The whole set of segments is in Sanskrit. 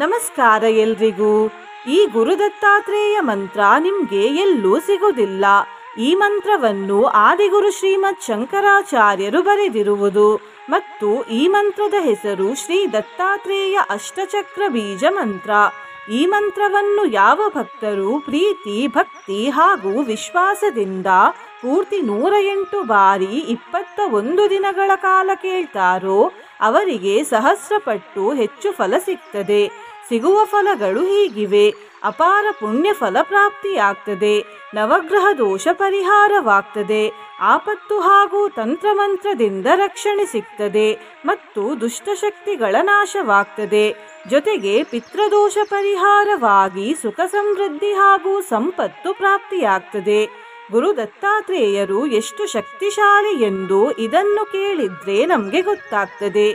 ನಮಸ್ಕಾರ ಎಲ್ರಿಗೂ. ಈ ಗುರುದತ್ತಾತ್ರೇಯ ಮಂತ್ರ ನಿಮ್ಗೆ ಎಲ್ಲೂ ಸಿಗುವುದಿಲ್ಲ. ಈ ಮಂತ್ರವನ್ನು ಆದಿಗುರು ಶ್ರೀಮತ್ ಶಂಕರಾಚಾರ್ಯರು ಬರೆದಿರುವುದು ಮತ್ತು ಈ ಮಂತ್ರದ ಹೆಸರು ಶ್ರೀ ದತ್ತಾತ್ರೇಯ ಅಷ್ಟಚಕ್ರ ಬೀಜ ಮಂತ್ರ. ಈ ಮಂತ್ರವನ್ನು ಯಾವ ಭಕ್ತರು ಪ್ರೀತಿ ಭಕ್ತಿ ಹಾಗೂ ವಿಶ್ವಾಸದಿಂದ ಪೂರ್ತಿ 108 ಬಾರಿ 21 ದಿನಗಳ ಕಾಲ ಕೇಳ್ತಾರೋ ಅವರಿಗೆ ಸಹಸ್ರಪಟ್ಟು ಹೆಚ್ಚು ಫಲ ಸಿಗ್ತದೆ. ಸಿಗುವ ಫಲಗಳು ಹೀಗಿವೆ: ಅಪಾರ ಪುಣ್ಯ ಫಲ ಪ್ರಾಪ್ತಿಯಾಗ್ತದೆ, ನವಗ್ರಹ ದೋಷ ಪರಿಹಾರವಾಗ್ತದೆ, ಆಪತ್ತು ಹಾಗೂ ತಂತ್ರಮಂತ್ರದಿಂದ ರಕ್ಷಣೆ ಸಿಗ್ತದೆ ಮತ್ತು ದುಷ್ಟಶಕ್ತಿಗಳ ನಾಶವಾಗ್ತದೆ. ಜೊತೆಗೆ ಪಿತೃದೋಷ ಪರಿಹಾರವಾಗಿ ಸುಖ ಸಮೃದ್ಧಿ ಹಾಗೂ ಸಂಪತ್ತು ಪ್ರಾಪ್ತಿಯಾಗ್ತದೆ. ಗುರು ದತ್ತಾತ್ರೇಯರು ಎಷ್ಟು ಶಕ್ತಿಶಾಲಿ ಎಂದು ಇದನ್ನು ಕೇಳಿದ್ರೆ ನಮಗೆ ಗೊತ್ತಾಗ್ತದೆ.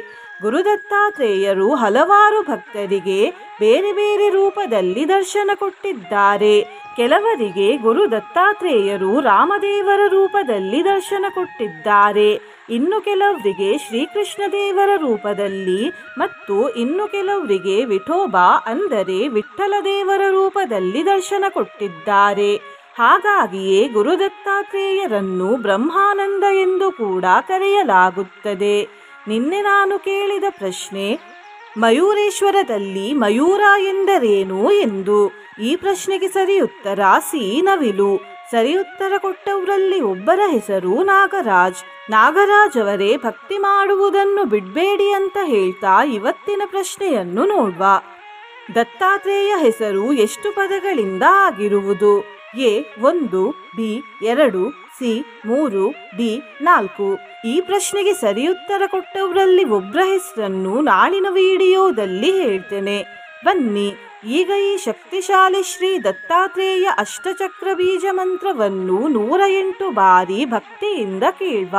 ಗುರು ದತ್ತಾತ್ರೇಯರು ಹಲವಾರು ಭಕ್ತರಿಗೆ ಬೇರೆ ಬೇರೆ ರೂಪದಲ್ಲಿ ದರ್ಶನ ಕೊಟ್ಟಿದ್ದಾರೆ. ಕೆಲವರಿಗೆ ಗುರು ದತ್ತಾತ್ರೇಯರು ರಾಮದೇವರ ರೂಪದಲ್ಲಿ ದರ್ಶನ ಕೊಟ್ಟಿದ್ದಾರೆ, ಇನ್ನು ಕೆಲವರಿಗೆ ಶ್ರೀಕೃಷ್ಣ ದೇವರ ರೂಪದಲ್ಲಿ ಮತ್ತು ಇನ್ನು ಕೆಲವರಿಗೆ ವಿಠೋಬಾ ಅಂದರೆ ವಿಠ್ಠಲ ದೇವರ ರೂಪದಲ್ಲಿ ದರ್ಶನ ಕೊಟ್ಟಿದ್ದಾರೆ. ಹಾಗಾಗಿಯೇ ಗುರು ದತ್ತಾತ್ರೇಯರನ್ನು ಬ್ರಹ್ಮಾನಂದ ಎಂದು ಕೂಡ ಕರೆಯಲಾಗುತ್ತದೆ. ನಿನ್ನೆ ನಾನು ಕೇಳಿದ ಪ್ರಶ್ನೆ, ಮಯೂರೇಶ್ವರದಲ್ಲಿ ಮಯೂರ ಎಂದರೇನು ಎಂದು. ಈ ಪ್ರಶ್ನೆಗೆ ಸರಿ ಉತ್ತರ ಸಿ, ನವಿಲು. ಸರಿ ಉತ್ತರ ಕೊಟ್ಟವರಲ್ಲಿ ಒಬ್ಬರ ಹೆಸರು ನಾಗರಾಜ್. ನಾಗರಾಜ್ ಅವರೇ, ಭಕ್ತಿ ಮಾಡುವುದನ್ನು ಬಿಡಬೇಡಿ ಅಂತ ಹೇಳ್ತಾ ಇವತ್ತಿನ ಪ್ರಶ್ನೆಯನ್ನು ನೋಡುವ. ದತ್ತಾತ್ರೇಯ ಹೆಸರು ಎಷ್ಟು ಪದಗಳಿಂದ ಆಗಿರುವುದು? A 1, B 2, C 3, D 4. ಈ ಪ್ರಶ್ನೆಗೆ ಸರಿ ಉತ್ತರ ಕೊಟ್ಟವರಲ್ಲಿ ಒಬ್ಬರ ಹೆಸರನ್ನು ನಾಳಿನ ವಿಡಿಯೋದಲ್ಲಿ ಹೇಳ್ತೇನೆ. ಬನ್ನಿ ಈಗ ಈ ಶಕ್ತಿಶಾಲಿ ಶ್ರೀ ದತ್ತಾತ್ರೇಯ ಅಷ್ಟಚಕ್ರ ಬೀಜ ಮಂತ್ರವನ್ನು 108 ಬಾರಿ ಭಕ್ತಿಯಿಂದ ಕೇಳುವ.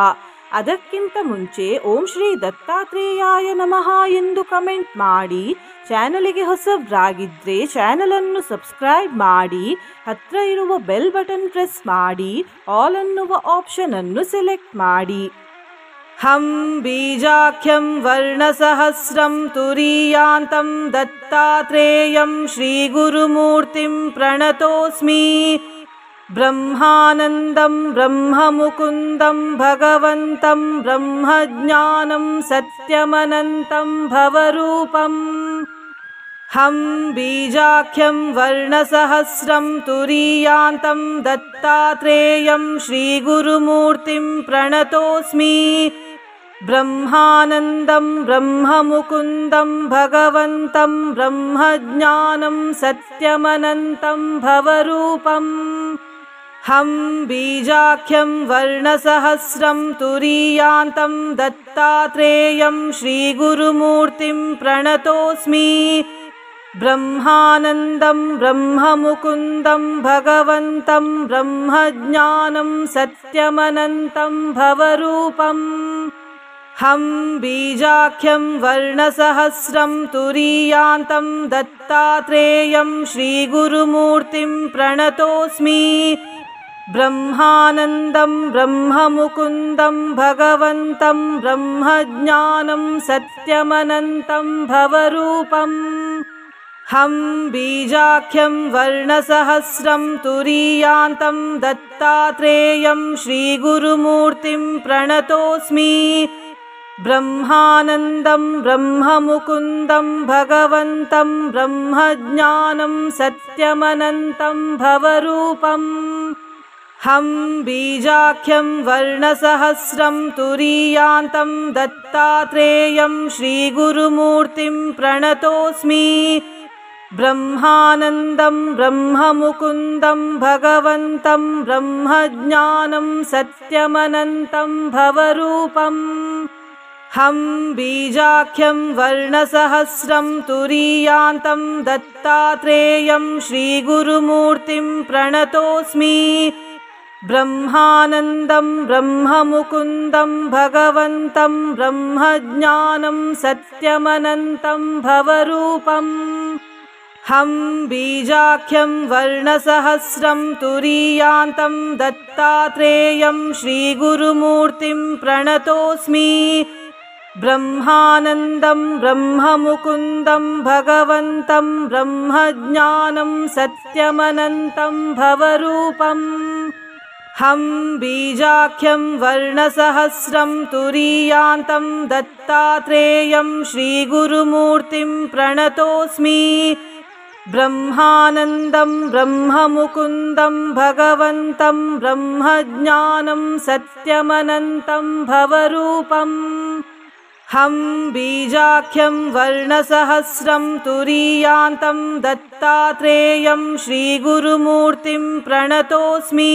ಅದಕ್ಕಿಂತ ಮುಂಚೆ ಓಂ ಶ್ರೀ ದತ್ತಾತ್ರೇಯಾಯ ನಮಃ ಎಂದು ಕಮೆಂಟ್ ಮಾಡಿ. ಚಾನಲಿಗೆ ಹೊಸಬ್ರಾಗಿದ್ದರೆ ಚಾನಲನ್ನು ಸಬ್ಸ್ಕ್ರೈಬ್ ಮಾಡಿ, ಹತ್ರ ಇರುವ ಬೆಲ್ ಬಟನ್ ಪ್ರೆಸ್ ಮಾಡಿ, ಆಲ್ ಅನ್ನುವ ಆಪ್ಷನ್ ಅನ್ನು ಸೆಲೆಕ್ಟ್ ಮಾಡಿ. ಹಂ ಬೀಜಾಖ್ಯಂ ವರ್ಣಸಹಸ್ರಂ ತುರೀಯಾಂತಂ ದತ್ತಾತ್ರೇಯಂ ಶ್ರೀ ಗುರುಮೂರ್ತಿಂ ಪ್ರಣತೋಸ್ಮಿ. ಬ್ರಹ್ಮಾನಂದಂ ಬ್ರಹ್ಮಮುಕುಂದಂ ಭಗವಂತಂ ಬ್ರಹ್ಮಜ್ಞಾನಂ ಸತ್ಯಮನಂತಂ ಭವರೂಪಂ. ಹಂ ಬೀಜಾಖ್ಯಂ ವರ್ಣಸಹಸ್ರಂ ತುರೀಯಾಂತಂ ದತ್ತಾತ್ರೇಯಂ ಶ್ರೀ ಗುರುಮೂರ್ತಿಂ ಪ್ರಣತೋಸ್ಮಿ. ಬ್ರಹ್ಮಾನಂದಂ ಬ್ರಹ್ಮಮುಕುಂದಂ ಭಗವಂತಂ ಬ್ರಹ್ಮಜ್ಞಾನಂ ಸತ್ಯಮನಂತಂ ಭವರೂಪಂ. ಹಂ ಬೀಜಾಖ್ಯಂ ವರ್ಣಸಹಸ್ರಂ ತುರೀಯಾಂತಂ ದತ್ತಾತ್ರೇಯಂ ಶ್ರೀ ಗುರುಮೂರ್ತಿಂ ಪ್ರಣತೋಸ್ಮಿ. ಬ್ರಹ್ಮಾನಂದಂ ಬ್ರಹ್ಮಮುಕುಂದಂ ಭಗವಂತಂ ಬ್ರಹ್ಮಜ್ಞಾನಂ ಸತ್ಯಮನಂತಂ ಭವರೂಪಂ. ಹಂ ಬೀಜಾಖ್ಯಂ ವರ್ಣಸಹಸ್ರಂ ತುರೀಯಾಂತಂ ದತ್ತಾತ್ರೇಯಂ ಶ್ರೀ ಗುರುಮೂರ್ತಿಂ ಪ್ರಣತೋಸ್ಮಿ. ಬ್ರಹ್ಮಾನಂದಂ ಬ್ರಹ್ಮಮುಕುಂದಂ ಭಗವಂತಂ ಬ್ರಹ್ಮಜ್ಞಾನಂ ಸತ್ಯಮನಂತಂ ಭವರೂಪಂ. ಹಂ ಬೀಜಾಖ್ಯಂ ವರ್ಣಸಹಸ್ರಂ ತುರೀಯಾಂತಂ ದತ್ತಾತ್ರೇಯಂ ಶ್ರೀ ಗುರುಮೂರ್ತಿಂ ಪ್ರಣತೋಸ್ಮಿ. ಬ್ರಹ್ಮಾನಂದಂ ಬ್ರಹ್ಮಮುಕುಂದಂ ಭಗವಂತಂ ಬ್ರಹ್ಮಜ್ಞಾನಂ ಸತ್ಯಮನಂತಂ ಭವರೂಪಂ. ಹಂ ಬೀಜಾಖ್ಯಂ ವರ್ಣಸಹಸ್ರಂ ತುರೀಯಾಂತಂ ದತ್ತಾತ್ರೇಯಂ ಶ್ರೀ ಗುರುಮೂರ್ತಿಂ ಪ್ರಣತೋಸ್ಮಿ. ಬ್ರಹ್ಮಾನಂದಂ ಬ್ರಹ್ಮಮುಕುಂದಂ ಭಗವಂತಂ ಬ್ರಹ್ಮಜ್ಞಾನಂ ಸತ್ಯಮನಂತಂ ಭವರೂಪಂ. ಹಂ ಬೀಜಾಖ್ಯಂ ವರ್ಣಸಹಸ್ರಂ ತುರೀಯಾಂತಂ ದತ್ತಾತ್ರೇಯಂ ಶ್ರೀ ಗುರುಮೂರ್ತಿಂ ಪ್ರಣತೋಸ್ಮಿ. ಬ್ರಹ್ಮಾನಂದಂ ಬ್ರಹ್ಮಮುಕುಂದಂ ಭಗವಂತಂ ಬ್ರಹ್ಮಜ್ಞಾನಂ ಸತ್ಯಮನಂತಂ ಭವರೂಪಂ. ಹಂ ಬೀಜಾಖ್ಯಂ ವರ್ಣಸಹಸ್ರಂ ತುರೀಯಾಂತಂ ದತ್ತಾತ್ರೇಯಂ ಶ್ರೀ ಗುರುಮೂರ್ತಿಂ ಪ್ರಣತೋಸ್ಮಿ. ब्रह्मानन्दं ब्रह्ममुकुन्दं भगवन्तं ब्रह्मज्ञानं सत्यमनन्तं भवरूपम् हं बीजाख्यं वर्णसहस्रं तुरीयान्तं दत्तात्रेयं श्रीगुरुमूर्तिं प्रणतोऽस्मि ब्रह्मानन्दं ब्रह्ममुकुन्दं भगवन्तं ब्रह्मज्ञानं सत्यमनन्तं भवरूपम् हं बीजाख्यं वर्णसहस्रं तुरीयान्तं दत्तात्रेयं श्रीगुरुमूर्तिं प्रणतोऽस्मि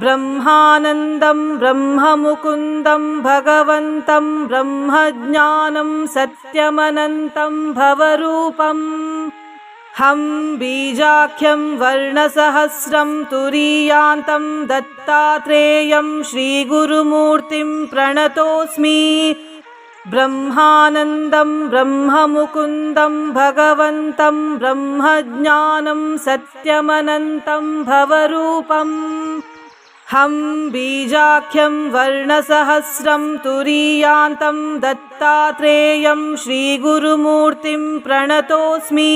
ब्रह्मानन्दं ब्रह्ममुकुन्दं भगवन्तं ब्रह्मज्ञानं सत्यमनन्तं भवरूपम् हं बीजाख्यं वर्णसहस्रं तुरीयान्तं दत्तात्रेयं श्रीगुरुमूर्तिं प्रणतोऽस्मि ब्रह्मानन्दं ब्रह्ममुकुन्दं भगवन्तं ब्रह्मज्ञानं सत्यमनन्तं भवरूपम् हं बीजाख्यं वर्णसहस्रं तुरीयान्तं दत्तात्रेयं श्रीगुरुमूर्तिं प्रणतोऽस्मि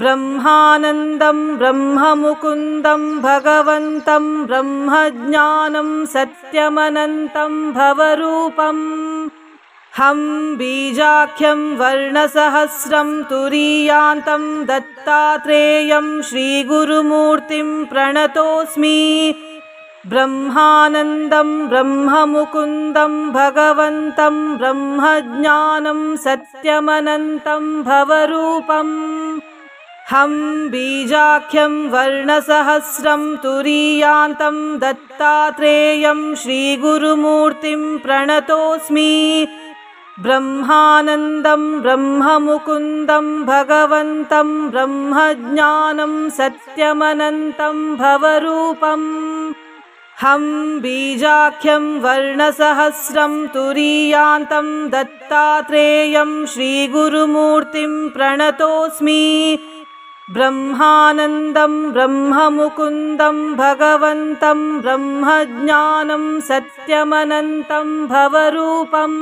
ब्रह्मानन्दं ब्रह्ममुकुन्दं भगवन्तं ब्रह्मज्ञानं सत्यमनन्तं भवरूपम् हं बीजाख्यं वर्णसहस्रं तुरीयान्तं दत्तात्रेयं श्रीगुरुमूर्तिं प्रणतोऽस्मि ब्रह्मानन्दं ब्रह्ममुकुन्दं भगवन्तं ब्रह्मज्ञानं सत्यमनन्तं भवरूपम् हं बीजाख्यं वर्णसहस्रं तुरीयान्तं दत्तात्रेयं श्रीगुरुमूर्तिं प्रणतोऽस्मि ब्रह्मानन्दं ब्रह्ममुकुन्दं भगवन्तं ब्रह्मज्ञानं सत्यमनन्तं भवरूपम् हं बीजाख्यं वर्णसहस्रं तुरीयान्तं दत्तात्रेयं श्रीगुरुमूर्तिं प्रणतोऽस्मि ब्रह्मानन्दं ब्रह्ममुकुन्दं भगवन्तं ब्रह्मज्ञानं सत्यमनन्तं भवरूपम्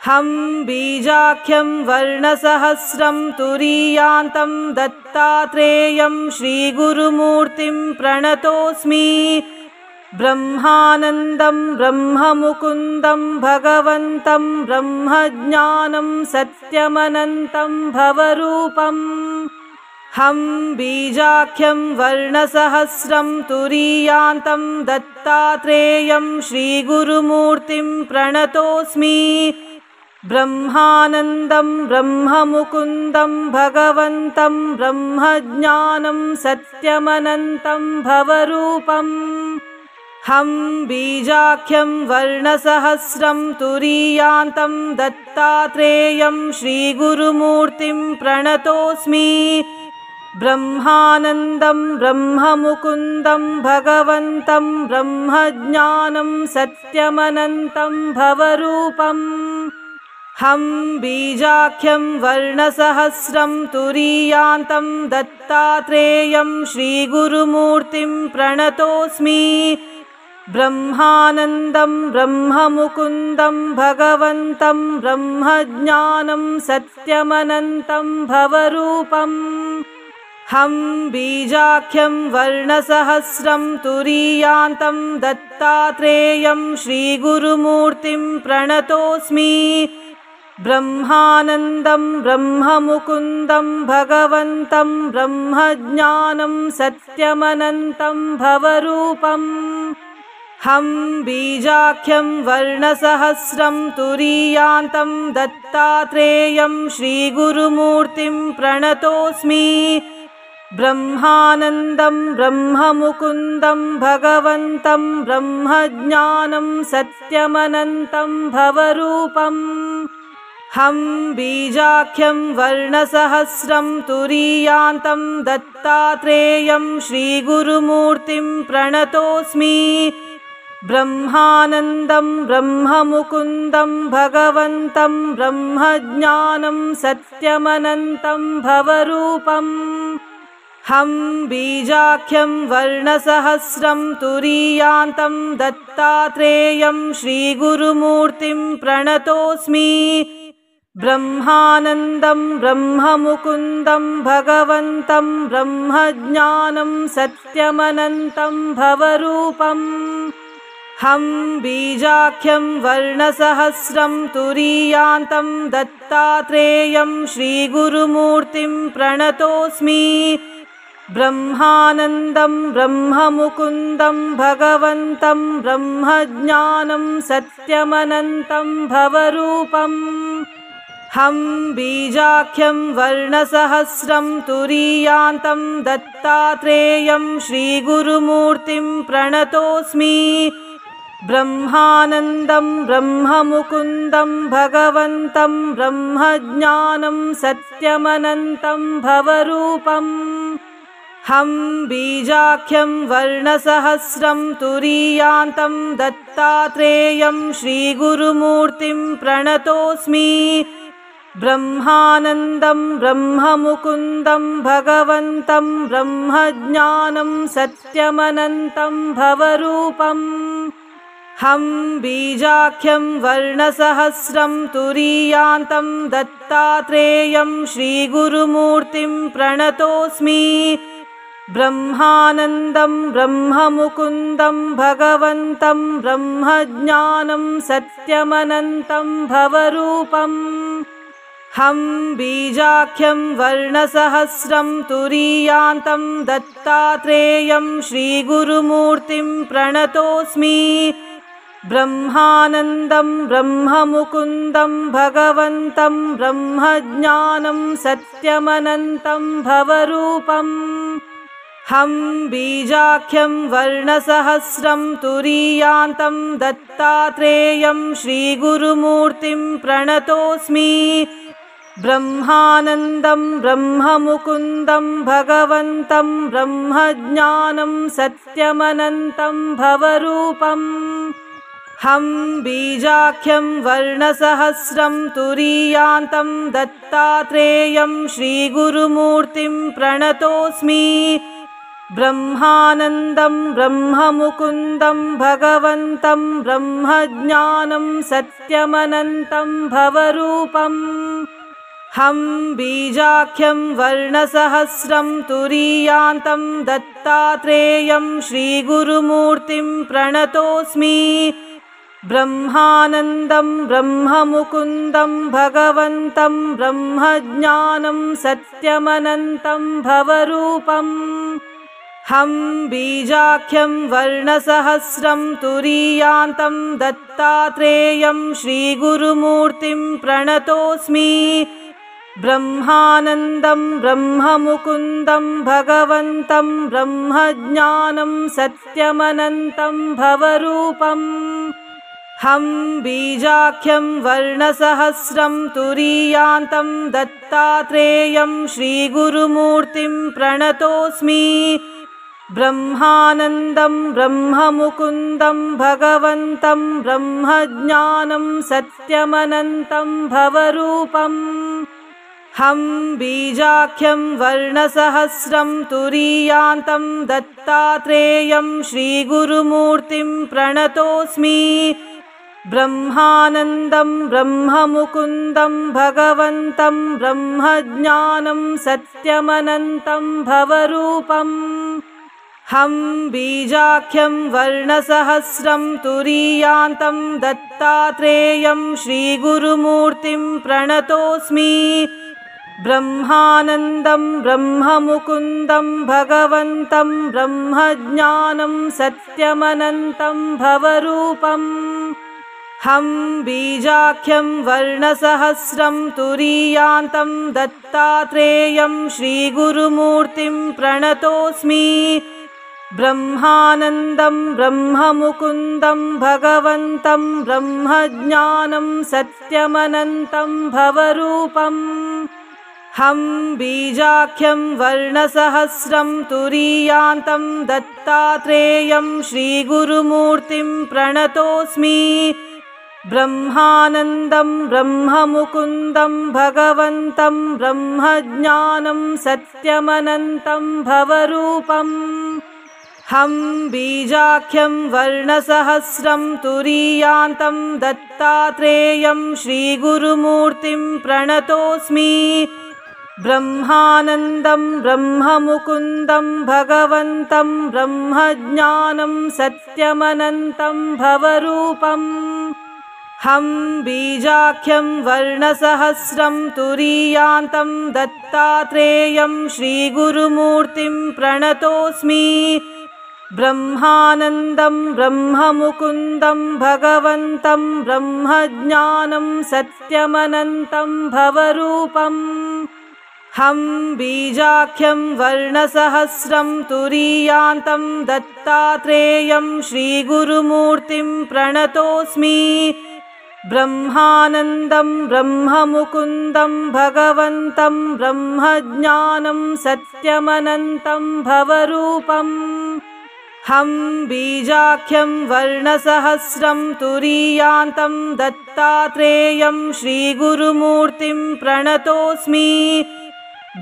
हं बीजाख्यं वर्णसहस्रं तुरीयान्तं दत्तात्रेयं श्रीगुरुमूर्तिं प्रणतोऽस्मि ब्रह्मानन्दं ब्रह्ममुकुन्दं भगवन्तं ब्रह्मज्ञानं सत्यमनन्तं भवरूपम् हं बीजाख्यं वर्णसहस्रं तुरीयान्तं दत्तात्रेयं श्रीगुरुमूर्तिं प्रणतोऽस्मि ब्रह्मानन्दं ब्रह्ममुकुन्दं भगवन्तं ब्रह्मज्ञानं सत्यमनन्तं भवरूपम् हं बीजाख्यं वर्णसहस्रं तुरीयान्तं दत्तात्रेयं श्रीगुरुमूर्तिं प्रणतोऽस्मि ब्रह्मानन्दं ब्रह्ममुकुन्दं भगवन्तं ब्रह्मज्ञानं सत्यमनन्तं भवरूपम् हं बीजाख्यं वर्णसहस्रं तुरीयान्तं दत्तात्रेयं श्रीगुरुमूर्तिं प्रणतोऽस्मि ब्रह्मानन्दं ब्रह्ममुकुन्दं भगवन्तं ब्रह्मज्ञानं सत्यमनन्तं भवरूपम् हं बीजाख्यं वर्णसहस्रं तुरीयान्तं दत्तात्रेयं श्रीगुरुमूर्तिं प्रणतोऽस्मि ब्रह्मानन्दं ब्रह्ममुकुन्दं भगवन्तं ब्रह्मज्ञानं सत्यमनन्तं भवरूपम् हं बीजाख्यं वर्णसहस्रं तुरीयान्तं दत्तात्रेयं श्रीगुरुमूर्तिं प्रणतोऽस्मि ब्रह्मानन्दं ब्रह्ममुकुन्दं भगवन्तं ब्रह्मज्ञानं सत्यमनन्तं भवरूपम् हं बीजाख्यं वर्णसहस्रं तुरीयान्तं दत्तात्रेयं श्रीगुरुमूर्तिं प्रणतोऽस्मि ब्रह्मानन्दं ब्रह्ममुकुन्दं भगवन्तं ब्रह्मज्ञानं सत्यमनन्तं भवरूपम् हं बीजाख्यं वर्णसहस्रं तुरीयान्तं दत्तात्रेयं श्रीगुरुमूर्तिं प्रणतोऽस्मि। ब्रह्मानन्दं ब्रह्ममुकुन्दं भगवन्तं ब्रह्मज्ञानं सत्यमनन्तं भवरूपम्। हं बीजाख्यं वर्णसहस्रं तुरीयान्तं दत्तात्रेयं श्रीगुरुमूर्तिं प्रणतोऽस्मि। ब्रह्मानन्दं ब्रह्ममुकुन्दं भगवन्तं ब्रह्मज्ञानं सत्यमनन्तं भवरूपम्। हं बीजाख्यं वर्णसहस्रं तुरीयान्तं दत्तात्रेयं श्रीगुरुमूर्तिं प्रणतोऽस्मि। ब्रह्मानन्दं ब्रह्ममुकुन्दं भगवन्तं ब्रह्मज्ञानं सत्यमनन्तं भवरूपम्। हं बीजाख्यं वर्णसहस्रं तुरीयान्तं दत्तात्रेयं श्रीगुरुमूर्तिं प्रणतोऽस्मि। ब्रह्मानन्दं ब्रह्ममुकुन्दं भगवन्तं ब्रह्मज्ञानं सत्यमनन्तं भवरूपम्। हं बीजाख्यं वर्णसहस्रं तुरीयान्तं दत्तात्रेयं श्रीगुरुमूर्तिं प्रणतोऽस्मि। ब्रह्मानन्दं ब्रह्ममुकुन्दं भगवन्तं ब्रह्मज्ञानं सत्यमनन्तं भवरूपम्। हं बीजाख्यं वर्णसहस्रं तुरीयान्तं दत्तात्रेयं श्रीगुरुमूर्तिं प्रणतोऽस्मि। ब्रह्मानन्दं ब्रह्ममुकुन्दं भगवन्तं ब्रह्मज्ञानं सत्यमनन्तं भवरूपम्। हं बीजाख्यं वर्णसहस्रं तुरीयान्तं दत्तात्रेयं श्रीगुरुमूर्तिं प्रणतोऽस्मि। ब्रह्मानन्दं ब्रह्ममुकुन्दं भगवन्तं ब्रह्मज्ञानं सत्यमनन्तं भवरूपम्। हं बीजाख्यं वर्णसहस्रं तुरीयान्तं दत्तात्रेयं श्रीगुरुमूर्तिं प्रणतोऽस्मि। ब्रह्मानन्दं ब्रह्ममुकुन्दं भगवन्तं ब्रह्मज्ञानं सत्यमनन्तं भवरूपम्। हं बीजाख्यं वर्णसहस्रं तुरीयान्तं दत्तात्रेयं श्रीगुरुमूर्तिं प्रणतोऽस्मि। ब्रह्मानन्दं ब्रह्ममुकुन्दं भगवन्तं ब्रह्मज्ञानं सत्यमनन्तं भवरूपम्। हं बीजाख्यं वर्णसहस्रं तुरीयान्तं दत्तात्रेयं श्रीगुरुमूर्तिं प्रणतोऽस्मि। ब्रह्मानन्दं ब्रह्ममुकुन्दं भगवन्तं ब्रह्मज्ञानं सत्यमनन्तं भवरूपम्। हं बीजाख्यं वर्णसहस्रं तुरीयान्तं दत्तात्रेयं श्रीगुरुमूर्तिं प्रणतोऽस्मि। ब्रह्मानन्दं ब्रह्ममुकुन्दं भगवन्तं ब्रह्मज्ञानं सत्यमनन्तं भवरूपम्। हं बीजाख्यं वर्णसहस्रं तुरीयान्तं दत्तात्रेयं श्रीगुरुमूर्तिं प्रणतोऽस्मि। ब्रह्मानन्दं ब्रह्ममुकुन्दं भगवन्तं ब्रह्मज्ञानं सत्यमनन्तं भवरूपम्। हं बीजाख्यं वर्णसहस्रं तुरीयान्तं दत्तात्रेयं श्रीगुरुमूर्तिं प्रणतोऽस्मि। ब्रह्मानन्दं ब्रह्ममुकुन्दं भगवन्तं ब्रह्मज्ञानं सत्यमनन्तं भवरूपम्। हं बीजाख्यं वर्णसहस्रं तुरीयान्तं दत्तात्रेयं श्रीगुरुमूर्तिं प्रणतोऽस्मि। ब्रह्मानन्दं ब्रह्ममुकुन्दं भगवन्तं ब्रह्मज्ञानं सत्यमनन्तं भवरूपम्। हं बीजाख्यं वर्णसहस्रं तुरीयान्तं दत्तात्रेयं श्रीगुरुमूर्तिं प्रणतोऽस्मि। ब्रह्मानन्दं ब्रह्ममुकुन्दं भगवन्तं ब्रह्मज्ञानं सत्यमनन्तं भवरूपम् हं बीजाख्यं वर्णसहस्रं तुरीयान्तं दत्तात्रेयं श्रीगुरुमूर्तिं प्रणतोऽस्मि ब्रह्मानन्दं ब्रह्ममुकुन्दं भगवन्तं ब्रह्मज्ञानं सत्यमनन्तं भवरूपम् हं बीजाख्यं वर्णसहस्रं तुरीयान्तं दत्तात्रेयं श्रीगुरुमूर्तिं प्रणतोऽस्मि ब्रह्मानन्दं ब्रह्ममुकुन्दं भगवन्तं ब्रह्मज्ञानं सत्यमनन्तं भवरूपम् हं बीजाख्यं वर्णसहस्रं तुरीयान्तं दत्तात्रेयं श्रीगुरुमूर्तिं प्रणतोऽस्मि ब्रह्मानन्दं ब्रह्ममुकुन्दं भगवन्तं ब्रह्मज्ञानं सत्यमनन्तं भवरूपम् हं बीजाख्यं वर्णसहस्रं तुरीयान्तं दत्तात्रेयं श्रीगुरुमूर्तिं प्रणतोऽस्मि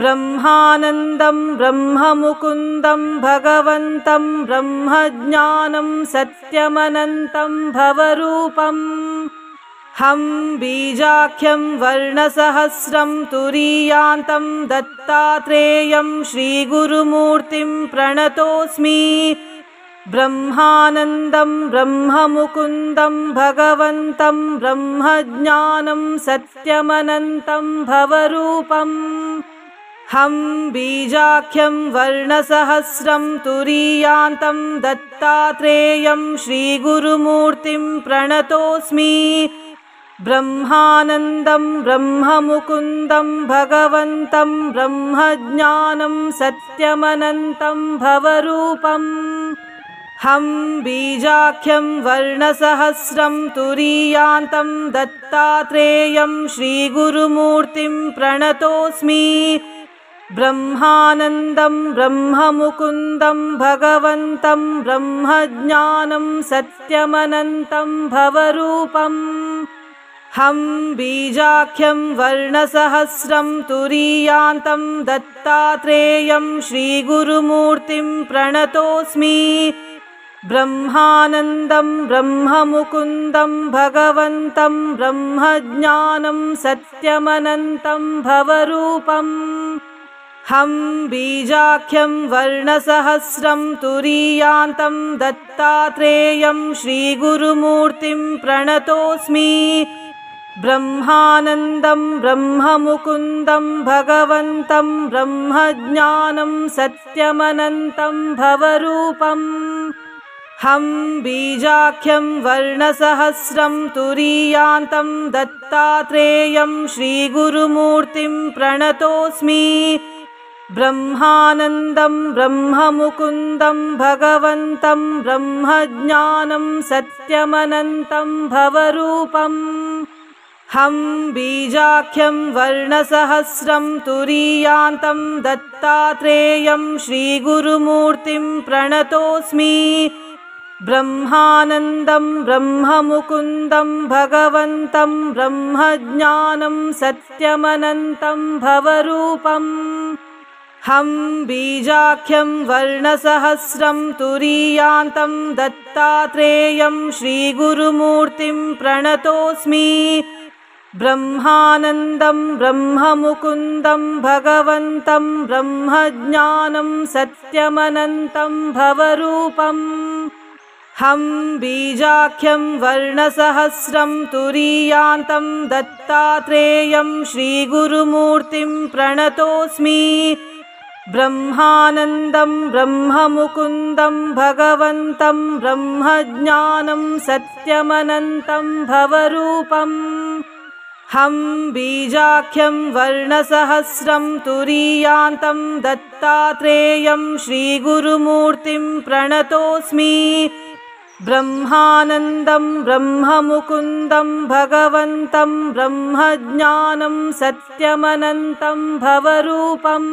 ब्रह्मानन्दं ब्रह्ममुकुन्दं भगवन्तं ब्रह्मज्ञानं सत्यमनन्तं भवरूपम् हं बीजाख्यं वर्णसहस्रं तुरीयान्तं दत्तात्रेयं श्रीगुरुमूर्तिं प्रणतोऽस्मि ब्रह्मानन्दं ब्रह्ममुकुन्दं भगवन्तं ब्रह्मज्ञानं सत्यमनन्तं भवरूपम् हं बीजाख्यं वर्णसहस्रं तुरीयान्तं दत्तात्रेयं श्रीगुरुमूर्तिं प्रणतोऽस्मि ब्रह्मानन्दं ब्रह्ममुकुन्दं भगवन्तं ब्रह्मज्ञानं सत्यमनन्तं भवरूपम् हं बीजाख्यं वर्णसहस्रं तुरीयान्तं दत्तात्रेयं श्रीगुरुमूर्तिं प्रणतोऽस्मि ब्रह्मानन्दं ब्रह्ममुकुन्दं भगवन्तं ब्रह्मज्ञानं सत्यमनन्तं भवरूपम् हं बीजाख्यं वर्णसहस्रं तुरीयान्तं दत्तात्रेयं श्रीगुरुमूर्तिं प्रणतोऽस्मि ब्रह्मानन्दं ब्रह्ममुकुन्दं भगवन्तं ब्रह्मज्ञानं सत्यमनन्तं भवरूपम् हं बीजाख्यं वर्णसहस्रं तुरीयान्तं दत्तात्रेयं श्रीगुरुमूर्तिं प्रणतोऽस्मि ब्रह्मानन्दं ब्रह्ममुकुन्दं भगवन्तं ब्रह्मज्ञानं सत्यमनन्तं भवरूपम् हं बीजाख्यं वर्णसहस्रं तुरीयान्तं दत्तात्रेयं श्रीगुरुमूर्तिं प्रणतोऽस्मि ब्रह्मानन्दं ब्रह्ममुकुन्दं भगवन्तं ब्रह्मज्ञानं सत्यमनन्तं भवरूपम् हं बीजाख्यं वर्णसहस्रं तुरीयान्तं दत्तात्रेयं श्रीगुरुमूर्तिं प्रणतोऽस्मि ब्रह्मानन्दं ब्रह्ममुकुन्दं भगवन्तं ब्रह्मज्ञानं सत्यमनन्तं भवरूपम् हं बीजाख्यं वर्णसहस्रं तुरीयान्तं दत्तात्रेयं श्रीगुरुमूर्तिं प्रणतोऽस्मि ब्रह्मानन्दं ब्रह्ममुकुन्दं भगवन्तं ब्रह्मज्ञानं सत्यमनन्तं भवरूपम् हं बीजाख्यं वर्णसहस्रं तुरीयान्तं दत्तात्रेयं श्रीगुरुमूर्तिं प्रणतोऽस्मि ब्रह्मानन्दं ब्रह्ममुकुन्दं भगवन्तं ब्रह्मज्ञानं सत्यमनन्तं भवरूपम् हं बीजाख्यं वर्णसहस्रं तुरीयान्तं दत्तात्रेयं श्रीगुरुमूर्तिं प्रणतोऽस्मि ब्रह्मानन्दं ब्रह्ममुकुन्दं भगवन्तं ब्रह्मज्ञानं सत्यमनन्तं भवरूपम्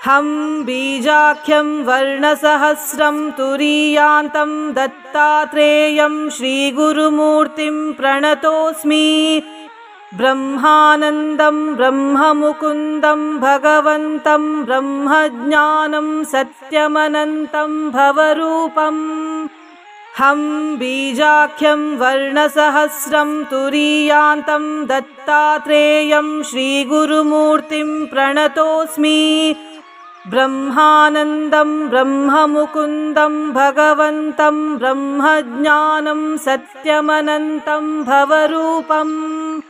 हं बीजाख्यं वर्णसहस्रं तुरीयान्तं दत्तात्रेयं श्रीगुरुमूर्तिं प्रणतोऽस्मि। ब्रह्मानन्दं ब्रह्ममुकुन्दं भगवन्तं ब्रह्मज्ञानं सत्यमनन्तं भवरूपम्। हं बीजाख्यं वर्णसहस्रं तुरीयान्तं दत्तात्रेयं श्रीगुरुमूर्तिं प्रणतोऽस्मि। ब्रह्मानन्दं ब्रह्ममुकुन्दं भगवन्तं ब्रह्मज्ञानं सत्यमनन्तं भवरूपम्।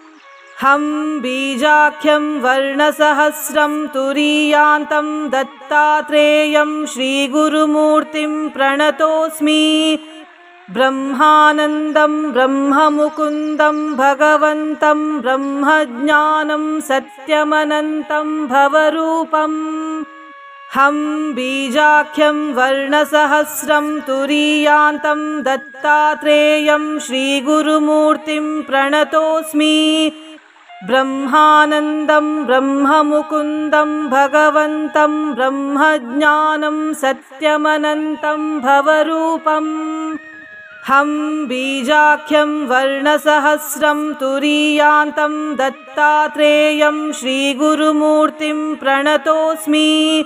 हं बीजाख्यं वर्णसहस्रं तुरीयान्तं दत्तात्रेयं श्रीगुरुमूर्तिं प्रणतोऽस्मि। ब्रह्मानन्दं ब्रह्ममुकुन्दं भगवन्तं ब्रह्मज्ञानं सत्यमनन्तं भवरूपम्। हं बीजाख्यं वर्णसहस्रं तुरीयान्तं दत्तात्रेयं श्रीगुरुमूर्तिं प्रणतोऽस्मि। ब्रह्मानन्दं ब्रह्ममुकुन्दं भगवन्तं ब्रह्मज्ञानं सत्यमनन्तं भवरूपम्। हं बीजाख्यं वर्णसहस्रं तुरीयान्तं दत्तात्रेयं श्रीगुरुमूर्तिं प्रणतोऽस्मि।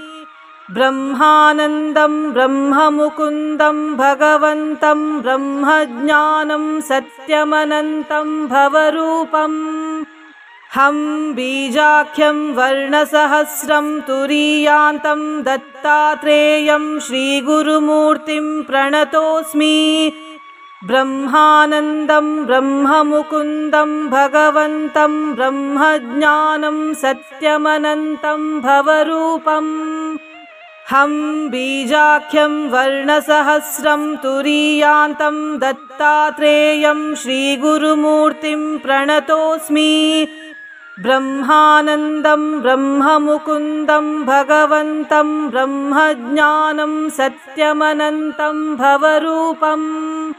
ब्रह्मानन्दं ब्रह्ममुकुन्दं भगवन्तं ब्रह्मज्ञानं सत्यमनन्तं भवरूपम्। हं बीजाख्यं वर्णसहस्रं तुरीयान्तं दत्तात्रेयं श्रीगुरुमूर्तिं प्रणतोऽस्मि। ब्रह्मानन्दं ब्रह्ममुकुन्दं भगवन्तं ब्रह्मज्ञानं सत्यमनन्तं भवरूपम्। हं बीजाख्यं वर्णसहस्रं तुरीयान्तं दत्तात्रेयं श्रीगुरुमूर्तिं प्रणतोऽस्मि। ब्रह्मानन्दं ब्रह्ममुकुन्दं भगवन्तं ब्रह्मज्ञानं सत्यमनन्तं भवरूपम्।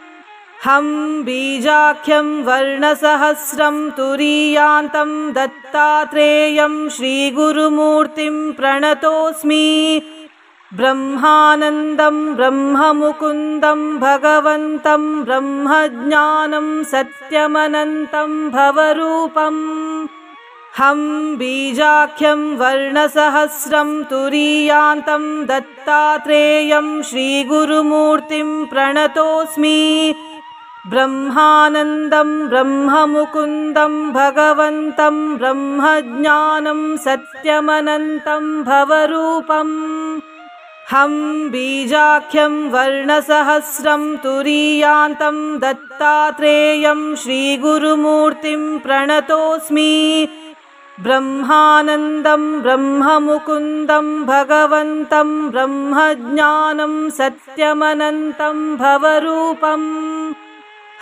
हं बीजाख्यं वर्णसहस्रं तुरीयान्तं दत्तात्रेयं श्रीगुरुमूर्तिं प्रणतोऽस्मि। ब्रह्मानन्दं ब्रह्ममुकुन्दं भगवन्तं ब्रह्मज्ञानं सत्यमनन्तं भवरूपम्। हं बीजाख्यं वर्णसहस्रं तुरीयान्तं दत्तात्रेयं श्रीगुरुमूर्तिं प्रणतोऽस्मि। ब्रह्मानन्दं ब्रह्ममुकुन्दं भगवन्तं ब्रह्मज्ञानं सत्यमनन्तं भवरूपम्। हं बीजाख्यं वर्णसहस्रं तुरीयान्तं दत्तात्रेयं श्रीगुरुमूर्तिं प्रणतोऽस्मि। ब्रह्मानन्दं ब्रह्ममुकुन्दं भगवन्तं ब्रह्मज्ञानं सत्यमनन्तं भवरूपम्।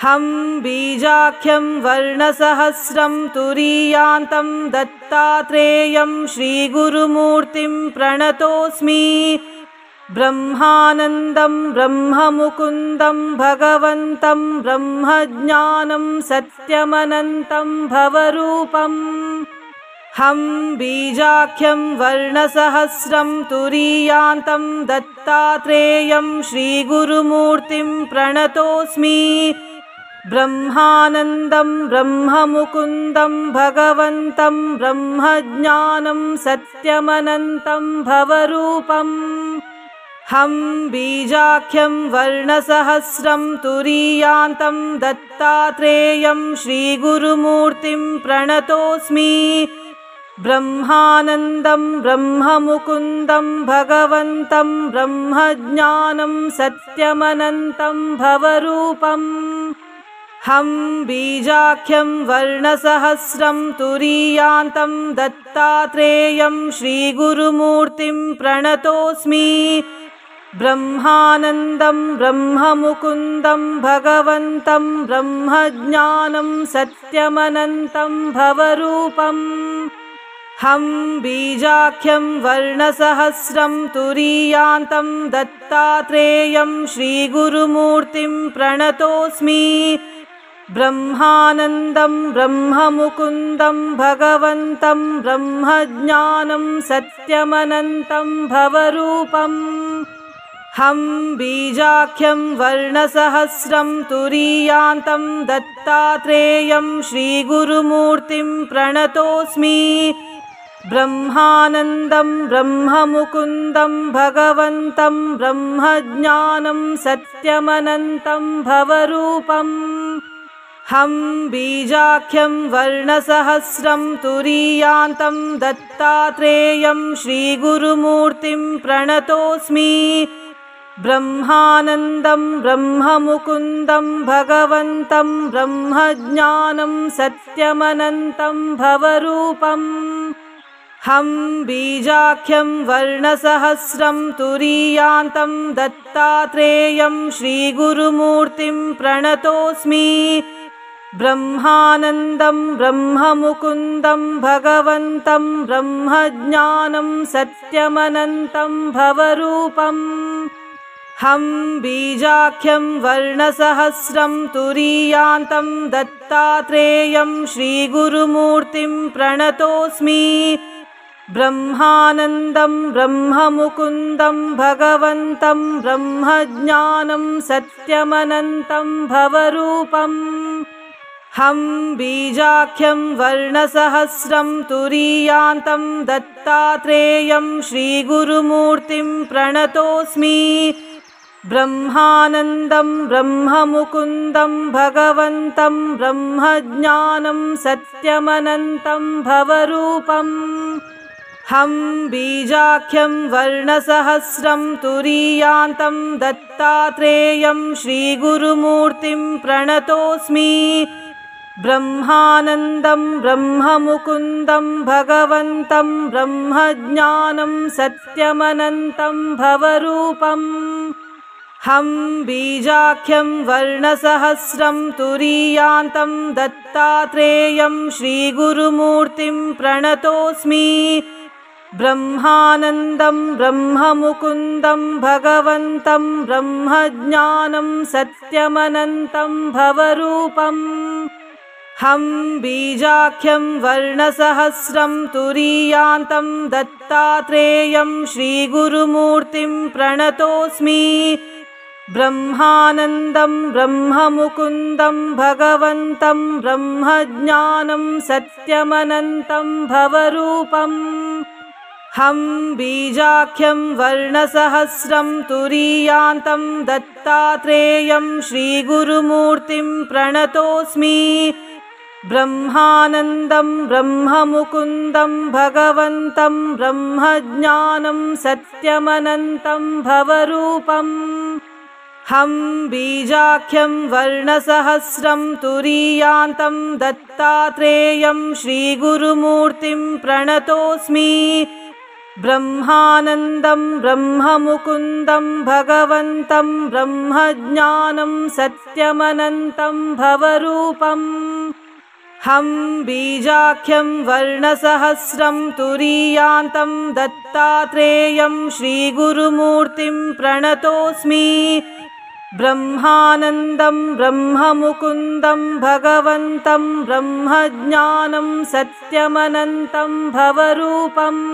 हं बीजाख्यं वर्णसहस्रं तुरीयान्तं दत्तात्रेयं श्रीगुरुमूर्तिं प्रणतोऽस्मि। ब्रह्मानन्दं ब्रह्ममुकुन्दं भगवन्तं ब्रह्मज्ञानं सत्यमनन्तं भवरूपम्। हं बीजाख्यं वर्णसहस्रं तुरीयान्तं दत्तात्रेयं श्रीगुरुमूर्तिं प्रणतोऽस्मि। ब्रह्मानन्दं ब्रह्ममुकुन्दं भगवन्तं ब्रह्मज्ञानं सत्यमनन्तं भवरूपम्। हं बीजाख्यं वर्णसहस्रं तुरीयान्तं दत्तात्रेयं श्रीगुरुमूर्तिं प्रणतोऽस्मि। ब्रह्मानन्दं ब्रह्ममुकुन्दं भगवन्तं ब्रह्मज्ञानं सत्यमनन्तं भवरूपम्। हं बीजाख्यं वर्णसहस्रं तुरीयान्तं दत्तात्रेयं श्रीगुरुमूर्तिं प्रणतोऽस्मि। ब्रह्मानन्दं ब्रह्ममुकुन्दं भगवन्तं ब्रह्मज्ञानं सत्यमनन्तं भवरूपम्। हं बीजाख्यं वर्णसहस्रं तुरीयान्तं दत्तात्रेयं श्रीगुरुमूर्तिं प्रणतोऽस्मि। ब्रह्मानन्दं ब्रह्ममुकुन्दं भगवन्तं ब्रह्मज्ञानं सत्यमनन्तं भवरूपम् हं बीजाख्यं वर्णसहस्रं तुरीयान्तं दत्तात्रेयं श्रीगुरुमूर्तिं प्रणतोऽस्मि ब्रह्मानन्दं ब्रह्ममुकुन्दं भगवन्तं ब्रह्मज्ञानं सत्यमनन्तं भवरूपम् हं बीजाख्यं वर्णसहस्रं तुरीयान्तं दत्तात्रेयं श्रीगुरुमूर्तिं प्रणतोऽस्मि ब्रह्मानन्दं ब्रह्ममुकुन्दं भगवन्तं ब्रह्मज्ञानं सत्यमनन्तं भवरूपम् हं बीजाख्यं वर्णसहस्रं तुरीयान्तं दत्तात्रेयं श्रीगुरुमूर्तिं प्रणतोऽस्मि ब्रह्मानन्दं ब्रह्ममुकुन्दं भगवन्तं ब्रह्मज्ञानं सत्यमनन्तं भवरूपम् हं बीजाख्यं वर्णसहस्रं तुरीयान्तं दत्तात्रेयं श्रीगुरुमूर्तिं प्रणतोऽस्मि ब्रह्मानन्दं ब्रह्ममुकुन्दं भगवन्तं ब्रह्मज्ञानं सत्यमनन्तं भवरूपम् हं बीजाख्यं वर्णसहस्रं तुरीयान्तं दत्तात्रेयं श्रीगुरुमूर्तिं प्रणतोऽस्मि ब्रह्मानन्दं ब्रह्ममुकुन्दं भगवन्तं ब्रह्मज्ञानं सत्यमनन्तं भवरूपम् हं बीजाख्यं वर्णसहस्रं तुरीयान्तं दत्तात्रेयं श्रीगुरुमूर्तिं प्रणतोऽस्मि ब्रह्मानन्दं ब्रह्ममुकुन्दं भगवन्तं ब्रह्मज्ञानं सत्यमनन्तं भवरूपम् हं बीजाख्यं वर्णसहस्रं तुरीयान्तं दत्तात्रेयं श्रीगुरुमूर्तिं प्रणतोऽस्मि ब्रह्मानन्दं ब्रह्ममुकुन्दं भगवन्तं ब्रह्मज्ञानं सत्यमनन्तं भवरूपम् हं बीजाख्यं वर्णसहस्रं तुरीयान्तं दत्तात्रेयं श्रीगुरुमूर्तिं प्रणतोऽस्मि ब्रह्मानन्दं ब्रह्ममुकुन्दं भगवन्तं ब्रह्मज्ञानं सत्यमनन्तं भवरूपम् हं बीजाख्यं वर्णसहस्रं तुरीयान्तं दत्तात्रेयं श्रीगुरुमूर्तिं प्रणतोऽस्मि ब्रह्मानन्दं ब्रह्ममुकुन्दं भगवन्तं ब्रह्मज्ञानं सत्यमनन्तं भवरूपम् हं बीजाख्यं वर्णसहस्रं तुरीयान्तं दत्तात्रेयं श्रीगुरुमूर्तिं प्रणतोऽस्मि ब्रह्मानन्दं ब्रह्ममुकुन्दं भगवन्तं ब्रह्मज्ञानं सत्यमनन्तं भवरूपम् हं बीजाख्यं वर्णसहस्रं तुरीयान्तं दत्तात्रेयं श्रीगुरुमूर्तिं प्रणतोऽस्मि ब्रह्मानन्दं ब्रह्ममुकुन्दं भगवन्तं ब्रह्मज्ञानं सत्यमनन्तं भवरूपम्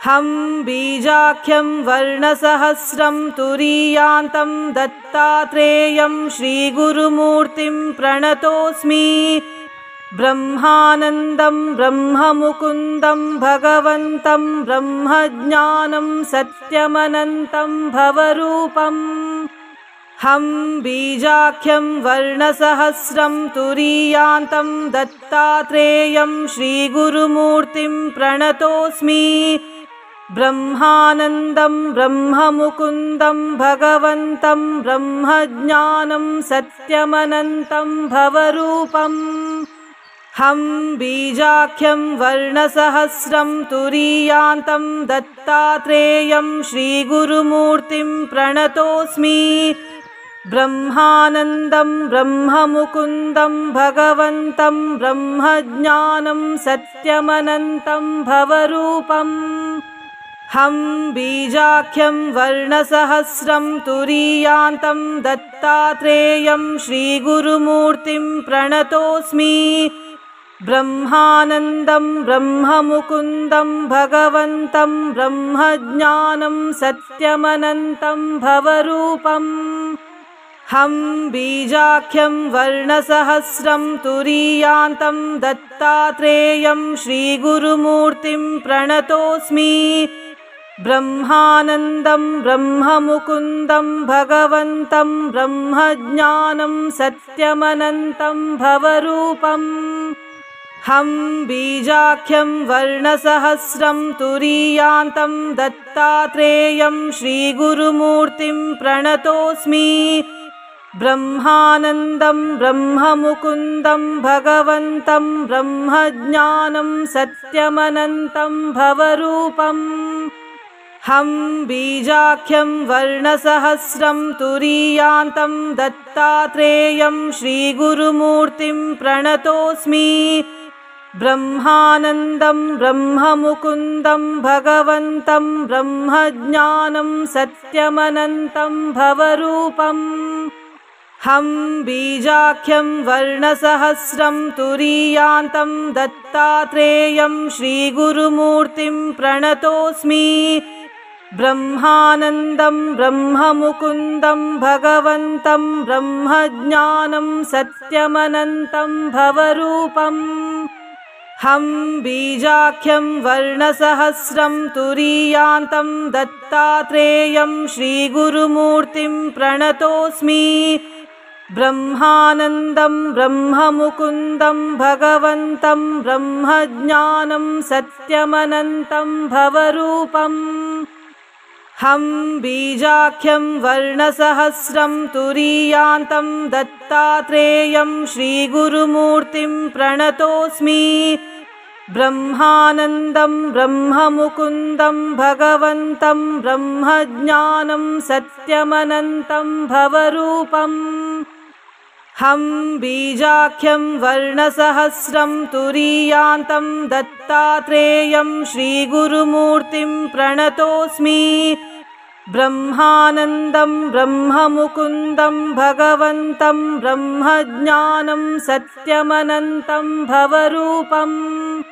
हं बीजाख्यं वर्णसहस्रं तुरीयान्तं दत्तात्रेयं श्रीगुरुमूर्तिं प्रणतोऽस्मि ब्रह्मानन्दं ब्रह्ममुकुन्दं भगवन्तं ब्रह्मज्ञानं सत्यमनन्तं भवरूपम् हं बीजाख्यं वर्णसहस्रं तुरीयान्तं दत्तात्रेयं श्रीगुरुमूर्तिं प्रणतोऽस्मि ब्रह्मानन्दं ब्रह्ममुकुन्दं भगवन्तं ब्रह्मज्ञानं सत्यमनन्तं भवरूपम् हं बीजाख्यं वर्णसहस्रं तुरीयान्तं दत्तात्रेयं श्रीगुरुमूर्तिं प्रणतोऽस्मि ब्रह्मानन्दं ब्रह्ममुकुन्दं भगवन्तं ब्रह्मज्ञानं सत्यमनन्तं भवरूपम् हं बीजाख्यं वर्णसहस्रं तुरीयान्तं दत्तात्रेयं श्रीगुरुमूर्तिं प्रणतोऽस्मि। ब्रह्मानन्दं ब्रह्ममुकुन्दं भगवन्तं ब्रह्मज्ञानं सत्यमनन्तं भवरूपम्। हं बीजाख्यं वर्णसहस्रं तुरीयान्तं दत्तात्रेयं श्रीगुरुमूर्तिं प्रणतोऽस्मि। ब्रह्मानन्दं ब्रह्ममुकुन्दं भगवन्तं ब्रह्मज्ञानं सत्यमनन्तं भवरूपम्। हं बीजाख्यं वर्णसहस्रं तुरीयान्तं दत्तात्रेयं श्रीगुरुमूर्तिं प्रणतोऽस्मि। ब्रह्मानन्दं ब्रह्ममुकुन्दं भगवन्तं ब्रह्मज्ञानं सत्यमनन्तं भवरूपम्। हं बीजाख्यं वर्णसहस्रं तुरीयान्तं दत्तात्रेयं श्रीगुरुमूर्तिं प्रणतोऽस्मि। ब्रह्मानन्दं ब्रह्ममुकुन्दं भगवन्तं ब्रह्मज्ञानं सत्यमनन्तं भवरूपम्। हं बीजाख्यं वर्णसहस्रं तुरीयान्तं दत्तात्रेयं श्रीगुरुमूर्तिं प्रणतोऽस्मि। ब्रह्मानन्दं ब्रह्ममुकुन्दं भगवन्तं ब्रह्मज्ञानं सत्यमनन्तं भवरूपम्। हं बीजाख्यं वर्णसहस्रं तुरीयान्तं दत्तात्रेयं श्रीगुरुमूर्तिं प्रणतोऽस्मि। ब्रह्मानन्दं ब्रह्ममुकुन्दं भगवन्तं ब्रह्मज्ञानं सत्यमनन्तं भवरूपम्। हं बीजाख्यं वर्णसहस्रं तुरीयान्तं दत्तात्रेयं श्रीगुरुमूर्तिं प्रणतोऽस्मि। ब्रह्मानन्दं ब्रह्ममुकुन्दं भगवन्तं ब्रह्मज्ञानं सत्यमनन्तं भवरूपम्। हं बीजाख्यं वर्णसहस्रं तुरीयान्तं दत्तात्रेयं श्रीगुरुमूर्तिं प्रणतोऽस्मि। ब्रह्मानन्दं ब्रह्ममुकुन्दं भगवन्तं ब्रह्मज्ञानं सत्यमनन्तं भवरूपम्।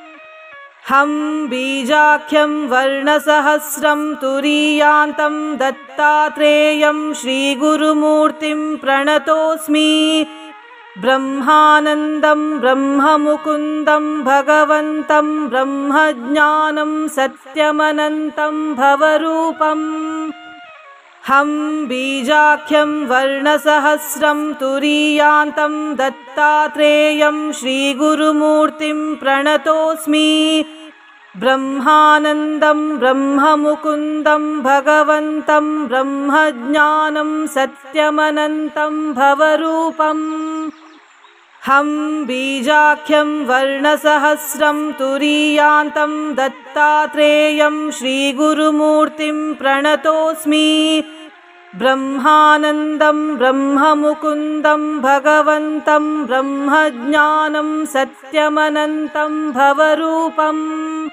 हं बीजाख्यं वर्णसहस्रं तुरीयान्तं दत्तात्रेयं श्रीगुरुमूर्तिं प्रणतोऽस्मि। ब्रह्मानन्दं ब्रह्ममुकुन्दं भगवन्तं ब्रह्मज्ञानं सत्यमनन्तं भवरूपम्। हं बीजाख्यं वर्णसहस्रं तुरीयान्तं दत्तात्रेयं श्रीगुरुमूर्तिं प्रणतोऽस्मि। ब्रह्मानन्दं ब्रह्ममुकुन्दं भगवन्तं ब्रह्मज्ञानं सत्यमनन्तं भवरूपम्। हं बीजाख्यं वर्णसहस्रं तुरीयान्तं दत्तात्रेयं श्रीगुरुमूर्तिं प्रणतोऽस्मि। ब्रह्मानन्दं ब्रह्ममुकुन्दं भगवन्तं ब्रह्मज्ञानं सत्यमनन्तं भवरूपम्।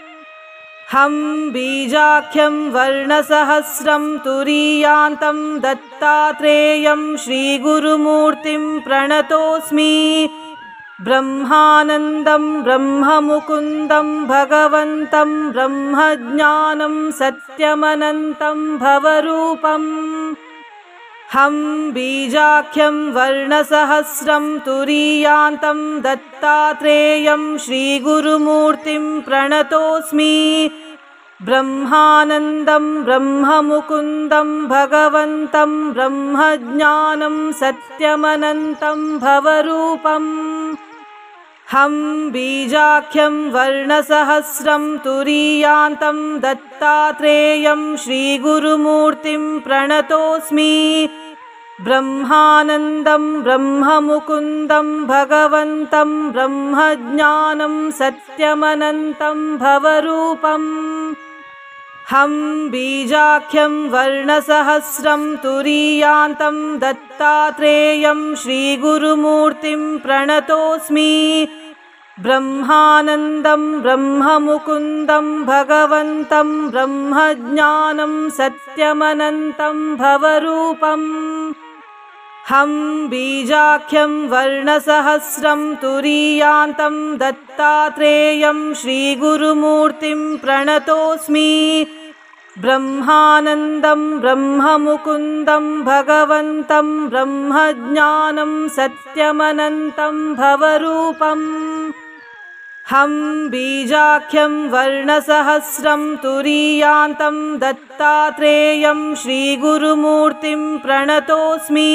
हं बीजाख्यं वर्णसहस्रं तुरीयान्तं दत्तात्रेयं श्रीगुरुमूर्तिं प्रणतोऽस्मि। ब्रह्मानन्दं ब्रह्ममुकुन्दं भगवन्तं ब्रह्मज्ञानं सत्यमनन्तं भवरूपम्। हं बीजाख्यं वर्णसहस्रं तुरीयान्तं दत्तात्रेयं श्रीगुरुमूर्तिं प्रणतोऽस्मि। ब्रह्मानन्दं ब्रह्ममुकुन्दं भगवन्तं ब्रह्मज्ञानं सत्यमनन्तं भवरूपम्। हं बीजाख्यं वर्णसहस्रं तुरीयान्तं दत्तात्रेयं श्रीगुरुमूर्तिं प्रणतोऽस्मि। ब्रह्मानन्दं ब्रह्ममुकुन्दं भगवन्तं ब्रह्मज्ञानं सत्यमनन्तं भवरूपम्। हं बीजाख्यं वर्णसहस्रं तुरीयान्तं दत्तात्रेयं श्रीगुरुमूर्तिं प्रणतोऽस्मि। ब्रह्मानन्दं ब्रह्ममुकुन्दं भगवन्तं ब्रह्मज्ञानं सत्यमनन्तं भवरूपम् हं बीजाख्यं वर्णसहस्रं तुरीयान्तं दत्तात्रेयं श्रीगुरुमूर्तिं प्रणतोऽस्मि ब्रह्मानन्दं ब्रह्ममुकुन्दं भगवन्तं ब्रह्मज्ञानं सत्यमनन्तं भवरूपम् हं बीजाख्यं वर्णसहस्रं तुरीयान्तं दत्तात्रेयं श्रीगुरुमूर्तिं प्रणतोऽस्मि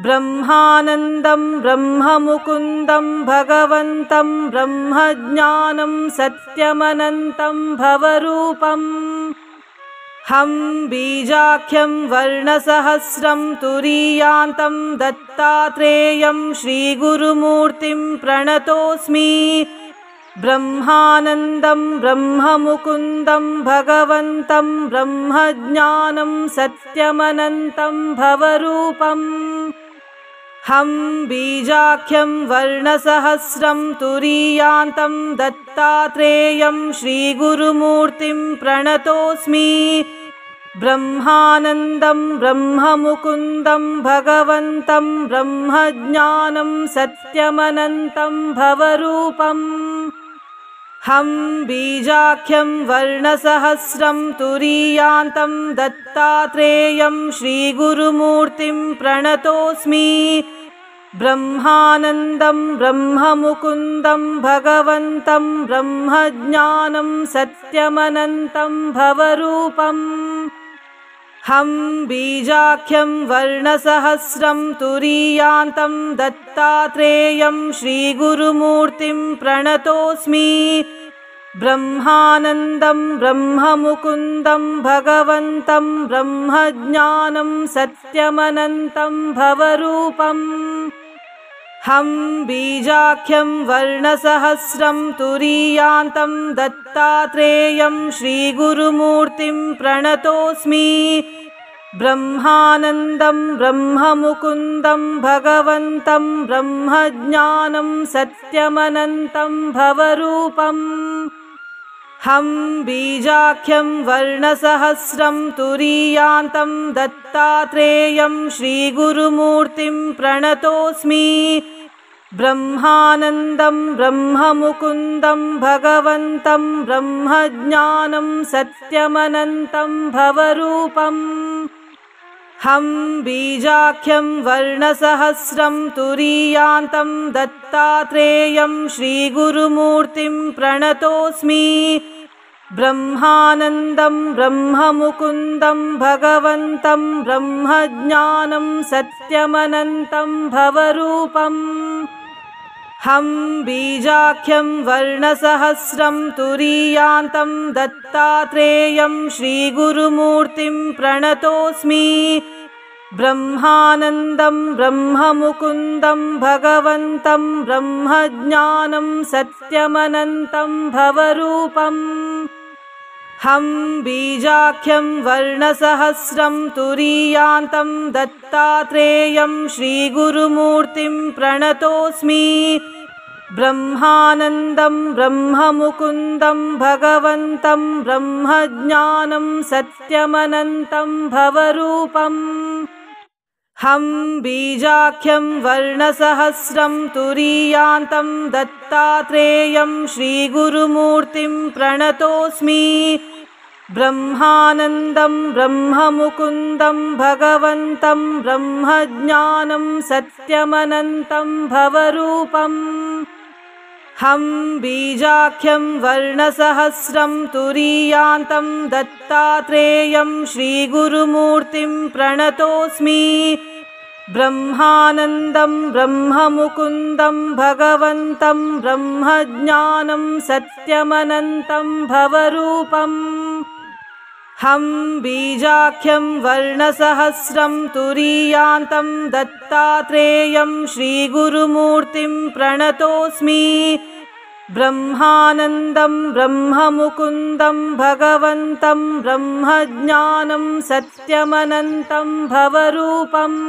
ब्रह्मानन्दं ब्रह्ममुकुन्दं भगवन्तं ब्रह्मज्ञानं सत्यमनन्तं भवरूपम् हं बीजाख्यं वर्णसहस्रं तुरीयान्तं दत्तात्रेयं श्रीगुरुमूर्तिं प्रणतोऽस्मि ब्रह्मानन्दं ब्रह्ममुकुन्दं भगवन्तं ब्रह्मज्ञानं सत्यमनन्तं भवरूपम् हं बीजाख्यं वर्णसहस्रं तुरीयान्तं दत्तात्रेयं श्रीगुरुमूर्तिं प्रणतोऽस्मि ब्रह्मानन्दं ब्रह्ममुकुन्दं भगवन्तं ब्रह्मज्ञानं सत्यमनन्तं भवरूपम् हं बीजाख्यं वर्णसहस्रं तुरीयान्तं दत्तात्रेयं श्रीगुरुमूर्तिं प्रणतोऽस्मि ब्रह्मानन्दं ब्रह्ममुकुन्दं भगवन्तं ब्रह्मज्ञानं सत्यमनन्तं भवरूपम् हं बीजाख्यं वर्णसहस्रं तुरीयान्तं दत्तात्रेयं श्रीगुरुमूर्तिं प्रणतोऽस्मि ब्रह्मानन्दं ब्रह्ममुकुन्दं भगवन्तं ब्रह्मज्ञानं सत्यमनन्तं भवरूपम् हं बीजाख्यं वर्णसहस्रं तुरीयान्तं दत्तात्रेयं श्रीगुरुमूर्तिं प्रणतोऽस्मि ब्रह्मानन्दं ब्रह्ममुकुन्दं भगवन्तं ब्रह्मज्ञानं सत्यमनन्तं भवरूपम् हं बीजाख्यं वर्णसहस्रं तुरीयान्तं दत्तात्रेयं श्रीगुरुमूर्तिं प्रणतोऽस्मि ब्रह्मानन्दं ब्रह्ममुकुन्दं भगवन्तं ब्रह्मज्ञानं सत्यमनन्तं भवरूपम् हं बीजाख्यं वर्णसहस्रं तुरीयान्तं दत्तात्रेयं श्रीगुरुमूर्तिं प्रणतोऽस्मि ब्रह्मानन्दं ब्रह्ममुकुन्दं भगवन्तं ब्रह्मज्ञानं सत्यमनन्तं भवरूपम् हं बीजाख्यं वर्णसहस्रं तुरीयान्तं दत्तात्रेयं श्रीगुरुमूर्तिं प्रणतोऽस्मि ब्रह्मानन्दं ब्रह्ममुकुन्दं भगवन्तं ब्रह्मज्ञानं सत्यमनन्तं भवरूपम् हं बीजाख्यं वर्णसहस्रं तुरीयान्तं दत्तात्रेयं श्रीगुरुमूर्तिं प्रणतोऽस्मि ब्रह्मानन्दं ब्रह्ममुकुन्दं भगवन्तं ब्रह्मज्ञानं सत्यमनन्तं भवरूपम् हं बीजाख्यं वर्णसहस्रं तुरीयान्तं दत्तात्रेयं श्रीगुरुमूर्तिं प्रणतोऽस्मि ब्रह्मानन्दं ब्रह्ममुकुन्दं भगवन्तं ब्रह्मज्ञानं सत्यमनन्तं भवरूपम् हं बीजाख्यं वर्णसहस्रं तुरीयान्तं दत्तात्रेयं श्रीगुरुमूर्तिं प्रणतोऽस्मि ब्रह्मानन्दं ब्रह्ममुकुन्दं भगवन्तं ब्रह्मज्ञानं सत्यमनन्तं भवरूपम् हं बीजाख्यं वर्णसहस्रं तुरीयान्तं दत्तात्रेयं श्रीगुरुमूर्तिं प्रणतोऽस्मि ब्रह्मानन्दं ब्रह्ममुकुन्दं भगवन्तं ब्रह्मज्ञानं सत्यमनन्तं भवरूपम्